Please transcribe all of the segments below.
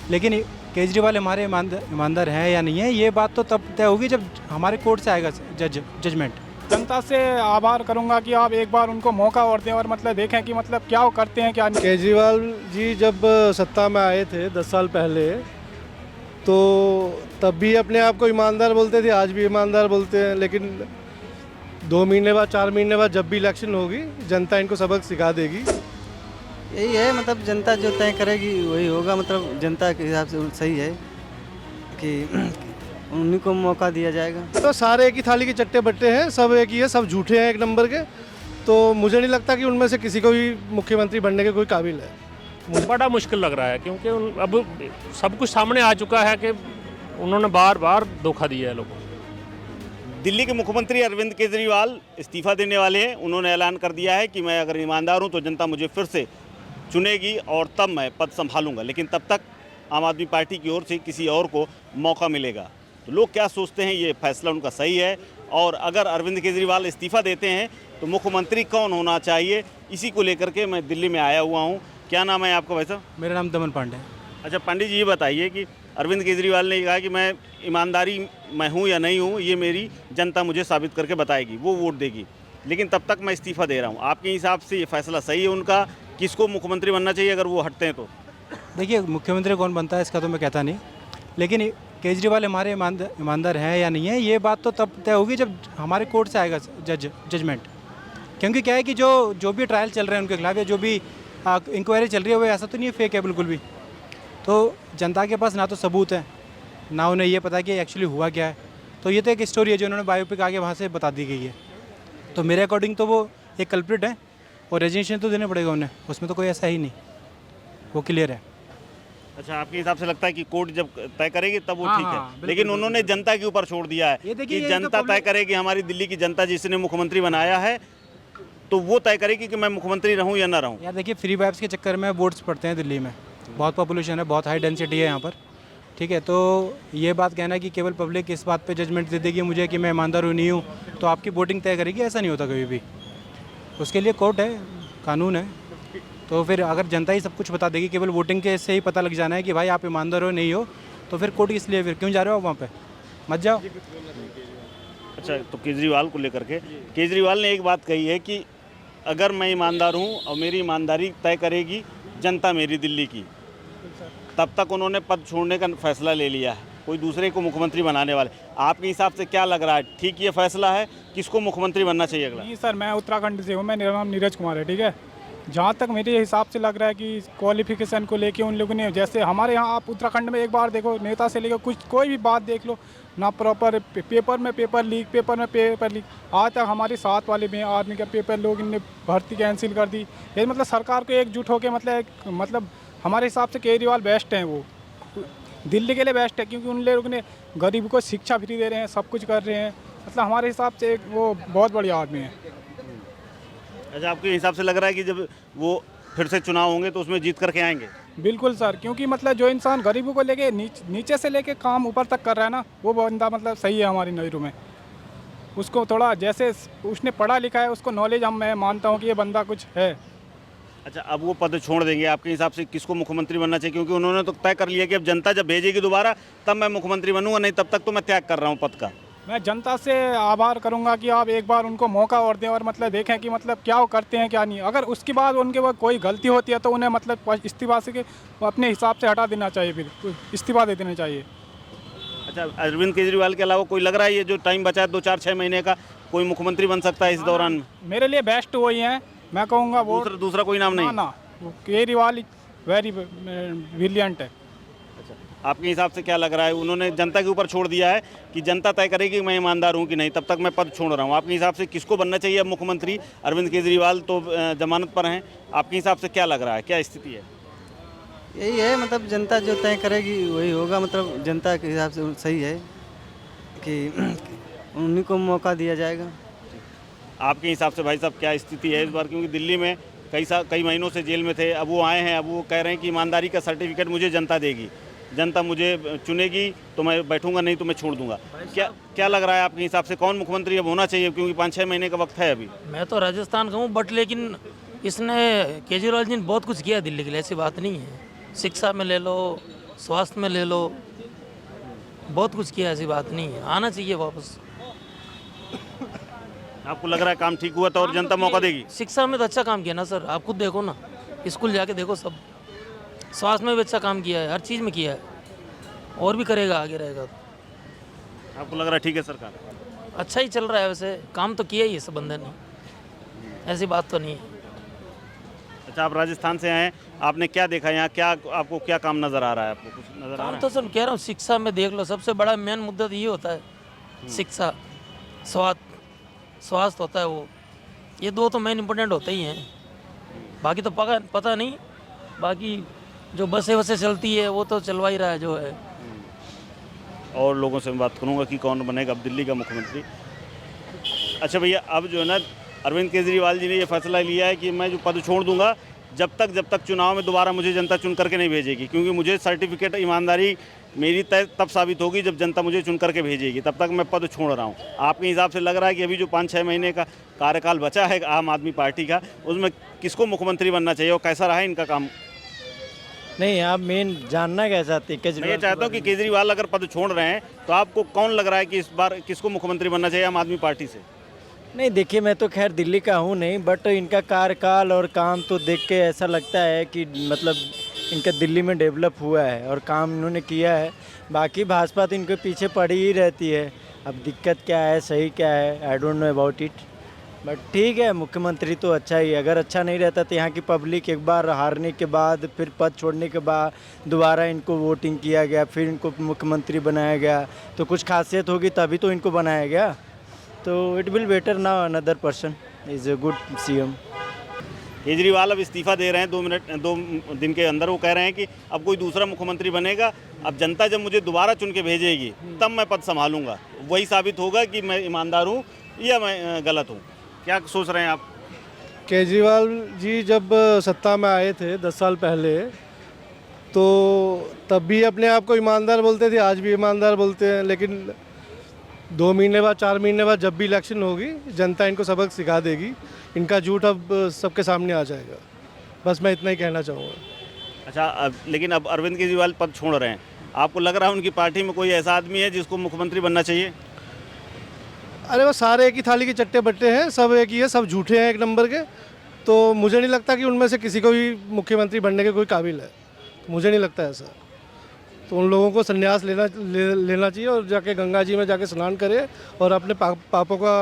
लेकिन केजरीवाल हमारे ईमानदार हैं या नहीं है, ये बात तो तब तय होगी जब हमारे कोर्ट से आएगा जजमेंट। जनता से आभार करूंगा कि आप एक बार उनको मौका और दें और मतलब देखें कि मतलब क्या वो करते हैं क्या नहीं। केजरीवाल जी जब सत्ता में आए थे 10 साल पहले, तो तब भी अपने आप को ईमानदार बोलते थे, आज भी ईमानदार बोलते हैं। लेकिन 2 महीने बाद 4 महीने बाद जब भी इलेक्शन होगी, जनता इनको सबक सिखा देगी। यही है, मतलब जनता जो तय करेगी वही होगा। मतलब जनता के हिसाब से सही है कि उन्हीं को मौका दिया जाएगा। तो सारे एक ही थाली के चट्टे बट्टे हैं, सब एक ही है, सब झूठे हैं एक नंबर के। तो मुझे नहीं लगता कि उनमें से किसी को भी मुख्यमंत्री बनने के कोई काबिल है। मुझे बड़ा मुश्किल लग रहा है, क्योंकि अब सब कुछ सामने आ चुका है कि उन्होंने बार बार धोखा दिया है लोगों को। दिल्ली के मुख्यमंत्री अरविंद केजरीवाल इस्तीफा देने वाले हैं। उन्होंने ऐलान कर दिया है कि मैं अगर ईमानदार हूं तो जनता मुझे फिर से चुनेगी और तब मैं पद संभालूंगा, लेकिन तब तक आम आदमी पार्टी की ओर से किसी और को मौका मिलेगा। तो लोग क्या सोचते हैं, ये फैसला उनका सही है। और अगर अरविंद केजरीवाल इस्तीफा देते हैं तो मुख्यमंत्री कौन होना चाहिए, इसी को लेकर के मैं दिल्ली में आया हुआ हूँ। क्या नाम है आपका भाई साहब? मेरा नाम दमन पांडे। अच्छा पंडित जी, ये बताइए कि अरविंद केजरीवाल ने कहा कि मैं ईमानदारी मैं हूँ या नहीं हूँ, ये मेरी जनता मुझे साबित करके बताएगी, वो वोट देगी, लेकिन तब तक मैं इस्तीफा दे रहा हूँ। आपके हिसाब से ये फैसला सही है उनका? किसको मुख्यमंत्री बनना चाहिए अगर वो हटते हैं तो? देखिए, मुख्यमंत्री कौन बनता है इसका तो मैं कहता नहीं, लेकिन केजरीवाल हमारे ईमानदार हैं या नहीं है, ये बात तो तब तय होगी जब हमारे कोर्ट से आएगा जजमेंट। क्योंकि क्या है कि जो भी ट्रायल चल रहे हैं उनके खिलाफ या जो भी इंक्वायरी चल रही है वो ऐसा तो नहीं है फेक है बिल्कुल भी। तो जनता के पास ना तो सबूत है, ना उन्हें ये पता कि एक्चुअली हुआ क्या है। तो ये तो एक स्टोरी है जो उन्होंने बायोपिक आगे वहाँ से बता दी गई है। तो मेरे अकॉर्डिंग तो वो एक कल्प्रिट है और रेजिग्नेशन तो देना पड़ेगा उन्हें, उसमें तो कोई ऐसा ही नहीं, वो क्लियर है। अच्छा, आपके हिसाब से लगता है कि कोर्ट जब तय करेगी तब वो हाँ, ठीक हाँ, है, बिल्कुल, लेकिन उन्होंने जनता के ऊपर छोड़ दिया है ये देखिए, कि ये तो जनता तय करेगी, हमारी दिल्ली की जनता जिसने मुख्यमंत्री बनाया है तो वो तय करेगी कि मैं मुख्यमंत्री रहूं या ना रहूं। यार देखिए, फ्री वाइब्स के चक्कर में वोट्स पड़ते हैं दिल्ली में, बहुत पॉपुलेशन है, बहुत हाई डेंसिटी है यहाँ पर, ठीक है। तो ये बात कहना है कि केवल पब्लिक इस बात पे जजमेंट दे देगी मुझे कि मैं ईमानदार हूँ नहीं हूँ तो आपकी वोटिंग तय करेगी, ऐसा नहीं होता कभी भी। उसके लिए कोर्ट है, कानून है। तो फिर अगर जनता ही सब कुछ बता देगी, केवल वोटिंग के से ही पता लग जाना है कि भाई आप ईमानदार हो नहीं हो, तो फिर कोर्ट किस लिए, फिर क्यों जा रहे हो आप वहाँ पे? मत जाओ। अच्छा, तो केजरीवाल को लेकर के केजरीवाल ने एक बात कही है कि अगर मैं ईमानदार हूं और मेरी ईमानदारी तय करेगी जनता मेरी दिल्ली की, तब तक उन्होंने पद छोड़ने का फैसला ले लिया है, कोई दूसरे को मुख्यमंत्री बनाने वाले। आपके हिसाब से क्या लग रहा है, ठीक ये फैसला है? किसको मुख्यमंत्री बनना चाहिए अगला? जी सर, मैं उत्तराखंड से हूँ, मेरा नाम नीरज कुमार है, ठीक है। जहाँ तक मेरे हिसाब से लग रहा है कि क्वालिफिकेशन को लेके उन लोगों ने, जैसे हमारे यहाँ आप उत्तराखंड में एक बार देखो, नेता से लेकर कुछ कोई भी बात देख लो ना, प्रॉपर पेपर में पेपर लीक। आज तक हमारे साथ वाले में आदमी का पेपर लोग इनने भर्ती कैंसिल कर दी। ये मतलब सरकार को एकजुट होकर मतलब हमारे हिसाब से केजरीवाल बेस्ट हैं, वो दिल्ली के लिए बेस्ट है, क्योंकि उन लोगों ने गरीब को शिक्षा फ्री दे रहे हैं, सब कुछ कर रहे हैं। मतलब हमारे हिसाब से एक वो बहुत बढ़िया आदमी है। अच्छा, आपके हिसाब से लग रहा है कि जब वो फिर से चुनाव होंगे तो उसमें जीत करके आएंगे? बिल्कुल सर, क्योंकि मतलब जो इंसान गरीबों को लेके नीचे से लेके काम ऊपर तक कर रहा है ना, वो बंदा मतलब सही है हमारी नज़रों में। उसको थोड़ा जैसे उसने पढ़ा लिखा है, उसको नॉलेज मैं मानता हूँ कि ये बंदा कुछ है। अच्छा, अब वो पद छोड़ देंगे, आपके हिसाब से किसको मुख्यमंत्री बनना चाहिए? क्योंकि उन्होंने तो तय कर लिया कि अब जनता जब भेजेगी दोबारा तब मैं मुख्यमंत्री बनूंगा, नहीं तब तक तो मैं त्याग कर रहा हूँ पद का। मैं जनता से आभार करूंगा कि आप एक बार उनको मौका और दें और मतलब देखें कि मतलब क्या वो करते हैं क्या नहीं। अगर उसके बाद उनके वो कोई गलती होती है तो उन्हें मतलब इस्तीफा से अपने हिसाब से हटा देना चाहिए, फिर इस्तीफा दे देना चाहिए। अच्छा, अरविंद केजरीवाल के अलावा कोई लग रहा है ये जो टाइम बचा है 2-4-6 महीने का, कोई मुख्यमंत्री बन सकता है इस दौरान? मेरे लिए बेस्ट वही हैं, मैं कहूँगा वो। दूसरा कोई नाम नहीं? ना, वो केजरीवाल वेरी ब्रिलियंट है। आपके हिसाब से क्या लग रहा है, उन्होंने जनता के ऊपर छोड़ दिया है कि जनता तय करेगी मैं ईमानदार हूं कि नहीं, तब तक मैं पद छोड़ रहा हूं। आपके हिसाब से किसको बनना चाहिए अब मुख्यमंत्री? अरविंद केजरीवाल तो जमानत पर हैं, आपके हिसाब से क्या लग रहा है, क्या स्थिति है? यही है, मतलब जनता जो तय करेगी वही होगा। मतलब जनता के हिसाब से सही है कि उन्हीं को मौका दिया जाएगा। आपके हिसाब से भाई साहब क्या स्थिति है इस बार? क्योंकि दिल्ली में कई महीनों से जेल में थे, अब वो आए हैं, अब वो कह रहे हैं कि ईमानदारी का सर्टिफिकेट मुझे जनता देगी, जनता मुझे चुनेगी तो मैं बैठूंगा, नहीं तो मैं छोड़ दूंगा। क्या लग रहा है आपके हिसाब से कौन मुख्यमंत्री अब होना चाहिए? क्योंकि 5-6 महीने का वक्त है अभी। मैं तो राजस्थान का हूँ, बट लेकिन इसने केजरीवाल जी ने बहुत कुछ किया दिल्ली के लिए, ऐसी बात नहीं है। शिक्षा में ले लो, स्वास्थ्य में ले लो, बहुत कुछ किया, ऐसी बात नहीं है, आना चाहिए वापस। आपको लग रहा है काम ठीक हुआ तो और जनता मौका देगी? शिक्षा में तो अच्छा काम किया ना सर, आप खुद देखो ना, स्कूल जाके देखो सब। स्वास्थ्य में भी अच्छा काम किया है, हर चीज़ में किया है, और भी करेगा, आगे रहेगा तो। आपको लग रहा है ठीक है सरकार? अच्छा ही चल रहा है, वैसे काम तो किया ही है सब बंदे ने, ऐसी बात तो नहीं है। अच्छा, आप राजस्थान से आए हैं, आपने क्या देखा यहाँ, क्या आपको क्या काम नज़र आ रहा है? आपको कुछ नज़र आ रहा काम है? तो सर कह रहा हूँ, शिक्षा में देख लो, सबसे बड़ा मेन मुद्दा तो ये होता है, शिक्षा, स्वास्थ्य होता है वो, ये दो तो मेन इम्पोर्टेंट होते ही हैं। बाकी तो पता नहीं, बाकी जो बसें वसें चलती है वो तो चलवा ही रहा है जो है। और लोगों से मैं बात करूंगा कि कौन बनेगा अब दिल्ली का मुख्यमंत्री। अच्छा भैया, अब जो है ना, अरविंद केजरीवाल जी ने ये फैसला लिया है कि मैं जो पद छोड़ दूंगा जब तक चुनाव में दोबारा मुझे जनता चुन करके नहीं भेजेगी, क्योंकि मुझे सर्टिफिकेट ईमानदारी मेरी तब साबित होगी जब जनता मुझे चुन करके भेजेगी, तब तक मैं पद छोड़ रहा हूँ। आपके हिसाब से लग रहा है कि अभी जो 5-6 महीने का कार्यकाल बचा है आम आदमी पार्टी का, उसमें किसको मुख्यमंत्री बनना चाहिए और कैसा रहा है इनका काम? नहीं, आप मेन जानना क्या चाहते हैं? मैं ये चाहता हूँ कि केजरीवाल अगर पद छोड़ रहे हैं तो आपको कौन लग रहा है कि इस बार किसको मुख्यमंत्री बनना चाहिए आम आदमी पार्टी से? नहीं, देखिए, मैं तो खैर दिल्ली का हूँ नहीं, बट इनका कार्यकाल और काम तो देख के ऐसा लगता है कि मतलब इनका दिल्ली में डेवलप हुआ है और काम इन्होंने किया है। बाकी भाजपा तो इनके पीछे पड़ी ही रहती है। अब दिक्कत क्या है, सही क्या है, I don't know about it, but ठीक है, मुख्यमंत्री तो अच्छा ही है। अगर अच्छा नहीं रहता तो यहाँ की पब्लिक एक बार हारने के बाद, फिर पद छोड़ने के बाद दोबारा इनको वोटिंग किया गया, फिर इनको मुख्यमंत्री बनाया गया, तो कुछ खासियत होगी तभी तो इनको बनाया गया। तो it will better now another person is a good CM. Kejriwal अब इस्तीफा दे रहे हैं 2 दिन के अंदर। वो कह रहे हैं कि अब कोई दूसरा मुख्यमंत्री बनेगा, अब जनता जब मुझे दोबारा चुन के भेजेगी तब मैं पद संभालूंगा, वही साबित होगा कि मैं ईमानदार हूँ या मैं गलत हूँ। क्या सोच रहे हैं आप? केजरीवाल जी जब सत्ता में आए थे 10 साल पहले, तो तब भी अपने आप को ईमानदार बोलते थे, आज भी ईमानदार बोलते हैं, लेकिन 2 महीने बाद 4 महीने बाद जब भी इलेक्शन होगी जनता इनको सबक सिखा देगी। इनका झूठ अब सबके सामने आ जाएगा। बस मैं इतना ही कहना चाहूँगा। अच्छा, लेकिन अब अरविंद केजरीवाल पद छोड़ रहे हैं, आपको लग रहा है उनकी पार्टी में कोई ऐसा आदमी है जिसको मुख्यमंत्री बनना चाहिए? अरे वो सारे एक ही थाली के चट्टे बट्टे हैं, सब एक ही है, सब झूठे हैं एक नंबर के। तो मुझे नहीं लगता कि उनमें से किसी को भी मुख्यमंत्री बनने के कोई काबिल है, मुझे नहीं लगता ऐसा। तो उन लोगों को संन्यास लेना चाहिए और जाके गंगा जी में जाके स्नान करे और अपने पापों का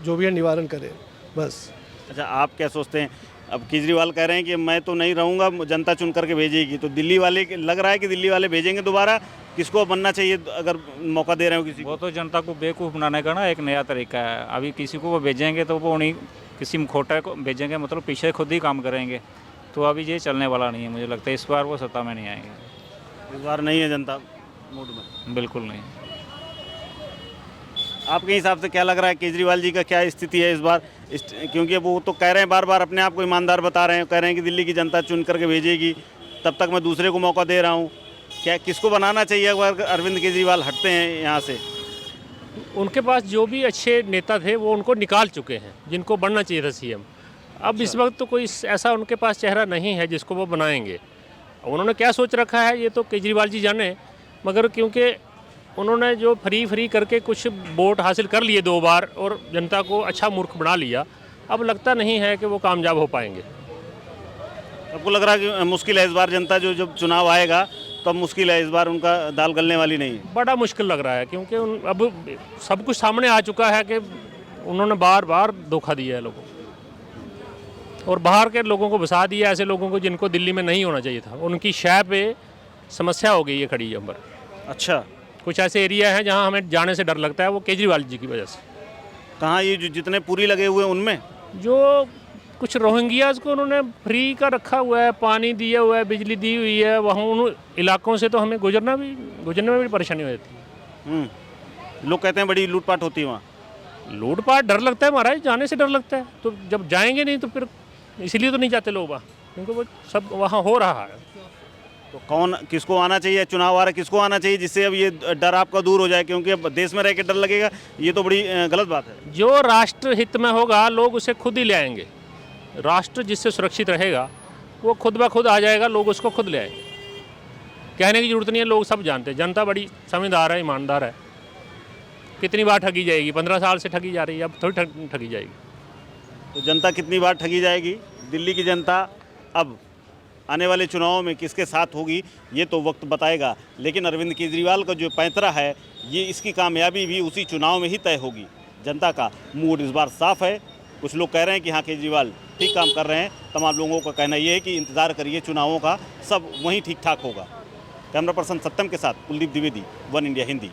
जो भी है निवारण करे, बस। अच्छा, आप क्या सोचते हैं? अब केजरीवाल कह रहे हैं कि मैं तो नहीं रहूँगा, जनता चुन करके भेजेगी, तो दिल्ली वाले, लग रहा है कि दिल्ली वाले भेजेंगे दोबारा? किसको बनना चाहिए अगर मौका दे रहे हो किसी को? वो तो जनता को बेवकूफ़ बनाने का ना एक नया तरीका है। अभी किसी को वो भेजेंगे तो वो उन्हीं किसी मुखौटा को भेजेंगे, मतलब पीछे खुद ही काम करेंगे। तो अभी ये चलने वाला नहीं है, मुझे लगता है इस बार वो सत्ता में नहीं आएंगे। इस बार नहीं है जनता मूड में? बिल्कुल नहीं। आपके हिसाब से क्या लग रहा है केजरीवाल जी का क्या स्थिति है इस बार? क्योंकि वो तो कह रहे हैं, बार बार अपने आप को ईमानदार बता रहे हैं, कह रहे हैं कि दिल्ली की जनता चुन करके भेजेगी, तब तक मैं दूसरे को मौका दे रहा हूँ। क्या किसको बनाना चाहिए अगर अरविंद केजरीवाल हटते हैं यहाँ से? उनके पास जो भी अच्छे नेता थे वो उनको निकाल चुके हैं, जिनको बनना चाहिए था सीएम। अब इस वक्त तो कोई ऐसा उनके पास चेहरा नहीं है जिसको वो बनाएंगे। उन्होंने क्या सोच रखा है ये तो केजरीवाल जी जाने, मगर क्योंकि उन्होंने जो फ्री करके कुछ वोट हासिल कर लिए 2 बार और जनता को अच्छा मूर्ख बना लिया, अब लगता नहीं है कि वो कामयाब हो पाएंगे। आपको लग रहा है कि मुश्किल है इस बार जनता जो जब चुनाव आएगा तो अब मुश्किल है, इस बार उनका दाल गलने वाली नहीं है? बड़ा मुश्किल लग रहा है, क्योंकि अब सब कुछ सामने आ चुका है कि उन्होंने बार बार धोखा दिया है लोगों को, और बाहर के लोगों को बसा दिया, ऐसे लोगों को जिनको दिल्ली में नहीं होना चाहिए था। उनकी शय पे समस्या हो गई है खड़ी यहाँ पर। अच्छा, कुछ ऐसे एरिया हैं जहाँ हमें जाने से डर लगता है, वो केजरीवाल जी की वजह से। कहाँ ये जो जितने पूरी लगे हुए हैं उनमें? जो कुछ रोहिंग्याज को उन्होंने फ्री का रखा हुआ है, पानी दिया हुआ है, बिजली दी हुई है, वहाँ उन इलाकों से तो हमें गुजरने में भी परेशानी हो जाती है। लोग कहते हैं बड़ी लूटपाट होती है वहाँ। लूटपाट डर लगता है महाराज, जाने से डर लगता है। तो जब जाएंगे नहीं तो फिर इसीलिए तो नहीं जाते लोग वहाँ, क्योंकि वो सब वहाँ हो रहा है। तो कौन, किसको आना चाहिए? चुनाव आ रहा है, किसको आना चाहिए जिससे अब ये डर आपका दूर हो जाए? क्योंकि अब देश में रह के डर लगेगा, ये तो बड़ी गलत बात है। जो राष्ट्र हित में होगा लोग उसे खुद ही ले आएंगे। राष्ट्र जिससे सुरक्षित रहेगा वो खुद ब खुद आ जाएगा, लोग उसको खुद ले आएंगे। कहने की जरूरत नहीं है, लोग सब जानते हैं। जनता बड़ी समझदार है, ईमानदार है। कितनी बार ठगी जाएगी? 15 साल से ठगी जा रही है, अब थोड़ी ठगी जाएगी। तो जनता कितनी बार ठगी जाएगी? दिल्ली की जनता अब आने वाले चुनावों में किसके साथ होगी ये तो वक्त बताएगा, लेकिन अरविंद केजरीवाल का जो पैंतरा है ये इसकी कामयाबी भी उसी चुनाव में ही तय होगी। जनता का मूड इस बार साफ है। कुछ लोग कह रहे हैं कि हाँ केजरीवाल ठीक काम कर रहे हैं, तमाम लोगों का कहना ये है कि इंतज़ार करिए चुनावों का, सब वहीं ठीक ठाक होगा। कैमरा पर्सन सत्यम के साथ कुलदीप द्विवेदी, वन इंडिया हिंदी।